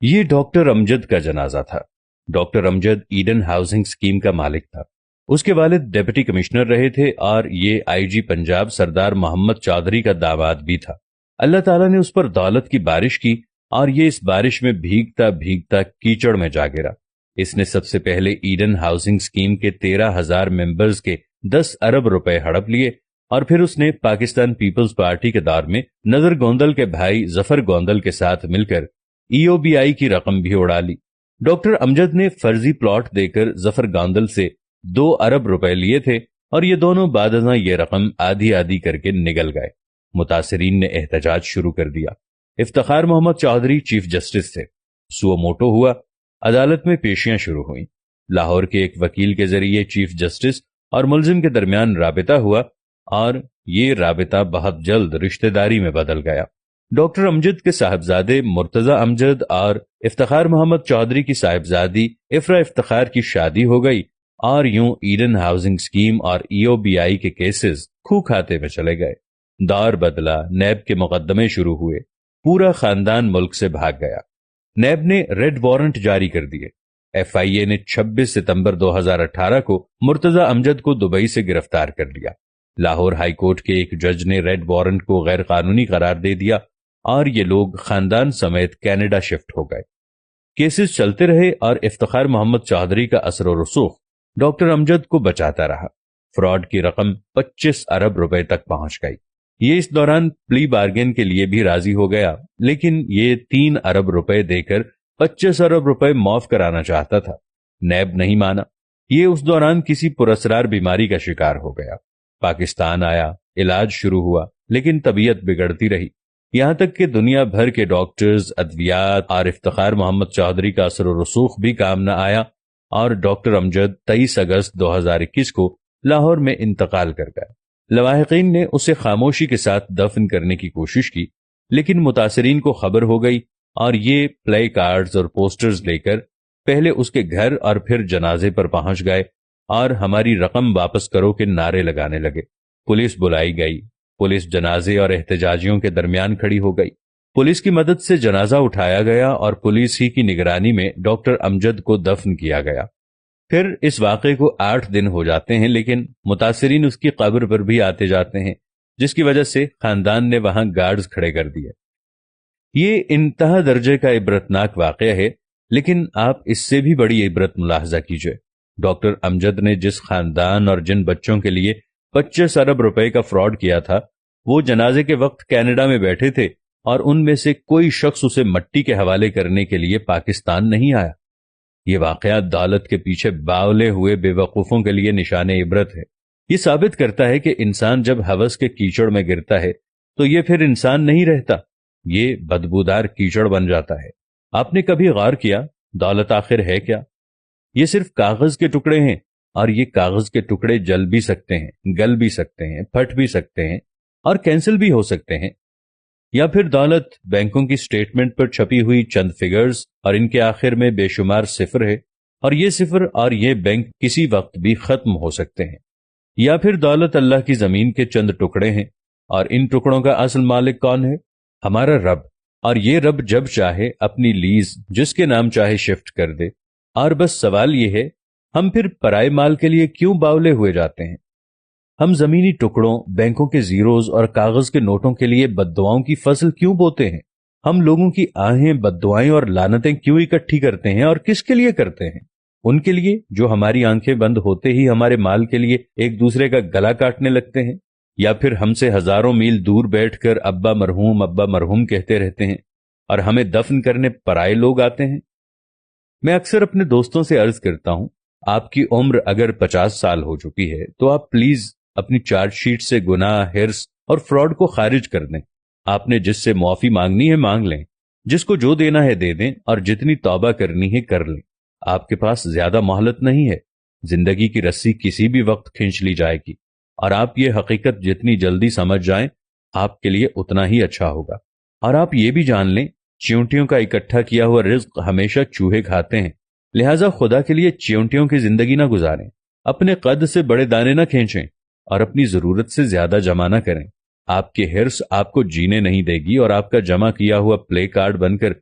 یہ ڈاکٹر امجد کا جنازہ تھا۔ ڈاکٹر امجد ایڈن ہاؤسنگ اسکیم کا مالک تھا۔ اس کے والد ڈپٹی کمشنر رہے تھے اور یہ آئی جی پنجاب سردار محمد چودھری کا داماد بھی تھا۔ اللہ تعالیٰ نے اس پر دولت کی بارش کی اور یہ اس بارش میں بھیگتا بھیگتا کیچڑ میں جا گرا۔ اس نے سب سے پہلے ایڈن ہاؤسنگ اسکیم کے 13,000 ممبرز کے 10 ارب روپے ہڑپ لیے اور پھر اس نے پاکستان پیپلز پارٹی کے دور میں نظر گوندل کے بھائی ظفر گوندل کے ساتھ مل کر EOBI کی رقم بھی اڑا لی۔ ڈاکٹر امجد نے فرضی پلاٹ دے کر ظفر گوندل سے 2 ارب روپے لیے تھے اور یہ دونوں بعد ازاں یہ رقم آدھی آدھی کر کے نگل گئے۔ متاثرین نے احتجاج شروع کر دیا۔ افتخار محمد چودھری چیف جسٹس تھے۔ سو موٹو ہوا، عدالت میں پیشیاں شروع ہوئیں۔ لاہور کے ایک وکیل کے ذریعے چیف جسٹس اور ملزم کے درمیان رابطہ ہوا اور یہ رابطہ بہت جلد رشتہ داری میں بدل گیا۔ ڈاکٹر امجد کے صاحبزادے مرتضی امجد اور افتخار محمد چودھری کی صاحبزادی افرا افتخار کی شادی ہو گئی اور یوں ایڈن ہاؤسنگ اسکیم اور EOBI کے کیسز کھو کھاتے میں چلے گئے۔ دور بدلا، نیب کے مقدمے شروع ہوئے، پورا خاندان ملک سے بھاگ گیا۔ نیب نے ریڈ وارنٹ جاری کر دیے۔ FIA نے 26 ستمبر 2018 کو مرتضی امجد کو دبئی سے گرفتار کر لیا۔ لاہور ہائی کورٹ کے ایک جج نے ریڈ وارنٹ کو غیر قانونی قرار دے دیا اور یہ لوگ خاندان سمیت کینیڈا شفٹ ہو گئے۔ کیسز چلتے رہے اور افتخار محمد چودھری کا اثر و رسوخ ڈاکٹر امجد کو بچاتا رہا۔ فراڈ کی رقم 25 ارب روپے تک پہنچ گئی۔ یہ اس دوران پلی بارگین کے لیے بھی راضی ہو گیا، لیکن یہ 3 ارب روپے دے کر 25 ارب روپے معاف کرانا چاہتا تھا۔ نیب نہیں مانا۔ یہ اس دوران کسی پراسرار بیماری کا شکار ہو گیا۔ پاکستان آیا، علاج شروع ہوا، لیکن طبیعت بگڑتی رہی، یہاں تک کہ دنیا بھر کے ڈاکٹرز، ادویات اور افتخار محمد چودھری کا اثر و رسوخ بھی کام نہ آیا اور ڈاکٹر امجد 23 اگست 2021 کو لاہور میں انتقال کر گیا۔ لواحقین نے اسے خاموشی کے ساتھ دفن کرنے کی کوشش کی، لیکن متاثرین کو خبر ہو گئی اور یہ پلے کارڈز اور پوسٹرز لے کر پہلے اس کے گھر اور پھر جنازے پر پہنچ گئے اور ہماری رقم واپس کرو کے نعرے لگانے لگے۔ پولیس بلائی گئی۔ پولیس جنازے اور احتجاجیوں کے درمیان کھڑی ہو گئی۔ پولیس کی مدد سے جنازہ اٹھایا گیا اور پولیس ہی کی نگرانی میں ڈاکٹر امجد کو دفن کیا گیا۔ پھر اس واقعے کو 8 دن ہو جاتے ہیں، لیکن متاثرین اس کی قبر پر بھی آتے جاتے ہیں، جس کی وجہ سے خاندان نے وہاں گارڈز کھڑے کر دیے۔ یہ انتہا درجے کا عبرتناک واقعہ ہے، لیکن آپ اس سے بھی بڑی عبرت ملاحظہ کیجئے۔ ڈاکٹر امجد نے جس خاندان اور جن بچوں کے لیے 25 ارب روپے کا فراڈ کیا تھا، وہ جنازے کے وقت کینیڈا میں بیٹھے تھے اور ان میں سے کوئی شخص اسے مٹی کے حوالے کرنے کے لیے پاکستان نہیں آیا۔ یہ واقعہ دولت کے پیچھے باولے ہوئے بے وقوفوں کے لیے نشان عبرت ہے۔ یہ ثابت کرتا ہے کہ انسان جب ہوس کے کیچڑ میں گرتا ہے تو یہ پھر انسان نہیں رہتا، یہ بدبودار کیچڑ بن جاتا ہے۔ آپ نے کبھی غور کیا دولت آخر ہے کیا؟ یہ صرف کاغذ کے ٹکڑے ہیں، اور یہ کاغذ کے ٹکڑے جل بھی سکتے ہیں، گل بھی سکتے ہیں، پھٹ بھی سکتے ہیں اور کینسل بھی ہو سکتے ہیں۔ یا پھر دولت بینکوں کی سٹیٹمنٹ پر چھپی ہوئی چند فگرز اور ان کے آخر میں بے شمار صفر ہے، اور یہ صفر اور یہ بینک کسی وقت بھی ختم ہو سکتے ہیں۔ یا پھر دولت اللہ کی زمین کے چند ٹکڑے ہیں، اور ان ٹکڑوں کا اصل مالک کون ہے؟ ہمارا رب، اور یہ رب جب چاہے اپنی لیز جس کے نام چاہے شفٹ کر دے۔ اور بس سوال یہ ہے، ہم پھر پرائے مال کے لیے کیوں باولے ہوئے جاتے ہیں؟ ہم زمینی ٹکڑوں، بینکوں کے زیروز اور کاغذ کے نوٹوں کے لیے بددعاؤں کی فصل کیوں بوتے ہیں؟ ہم لوگوں کی آہیں، بددعائیں اور لعنتیں کیوں اکٹھی کرتے ہیں اور کس کے لیے کرتے ہیں؟ ان کے لیے جو ہماری آنکھیں بند ہوتے ہی ہمارے مال کے لیے ایک دوسرے کا گلا کاٹنے لگتے ہیں، یا پھر ہم سے ہزاروں میل دور بیٹھ کر ابا مرحوم کہتے رہتے ہیں اور ہمیں دفن کرنے پرائے لوگ آتے ہیں؟ میں اکثر اپنے دوستوں سے عرض کرتا ہوں، آپ کی عمر اگر 50 سال ہو چکی ہے تو آپ پلیز اپنی چارج شیٹ سے گناہ، ہرس اور فراڈ کو خارج کر دیں۔ آپ نے جس سے معافی مانگنی ہے مانگ لیں، جس کو جو دینا ہے دے دیں، اور جتنی توبہ کرنی ہے کر لیں۔ آپ کے پاس زیادہ مہلت نہیں ہے۔ زندگی کی رسی کسی بھی وقت کھینچ لی جائے گی، اور آپ یہ حقیقت جتنی جلدی سمجھ جائیں آپ کے لیے اتنا ہی اچھا ہوگا۔ اور آپ یہ بھی جان لیں، چیونٹیوں کا اکٹھا کیا ہوا رزق ہمیشہ چوہے کھاتے ہیں، لہٰذا خدا کے لیے چیونٹیوں کی زندگی نہ گزاریں، اپنے قد سے بڑے دانے نہ کھینچیں اور اپنی ضرورت سے زیادہ جمع نہ کریں۔ آپ کی ہرس آپ کو جینے نہیں دے گی، اور آپ کا جمع کیا ہوا پلے کارڈ بن کر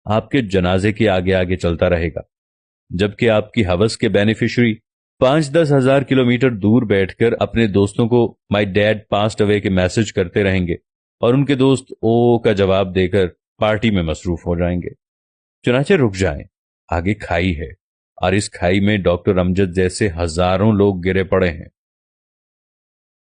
آپ کے جنازے کے آگے آگے چلتا رہے گا، جبکہ آپ کی ہوس کے بینیفیشری 5-10 ہزار کلومیٹر دور بیٹھ کر اپنے دوستوں کو مائی ڈیڈ پاسڈ اوے کے میسج کرتے رہیں گے، اور ان کے دوست او کا جواب دے کر پارٹی میں مصروف ہو جائیں گے۔ چنانچہ رک جائیں، آگے کھائی ہے، اور اس کھائی میں ڈاکٹر امجد جیسے ہزاروں لوگ گرے پڑے ہیں۔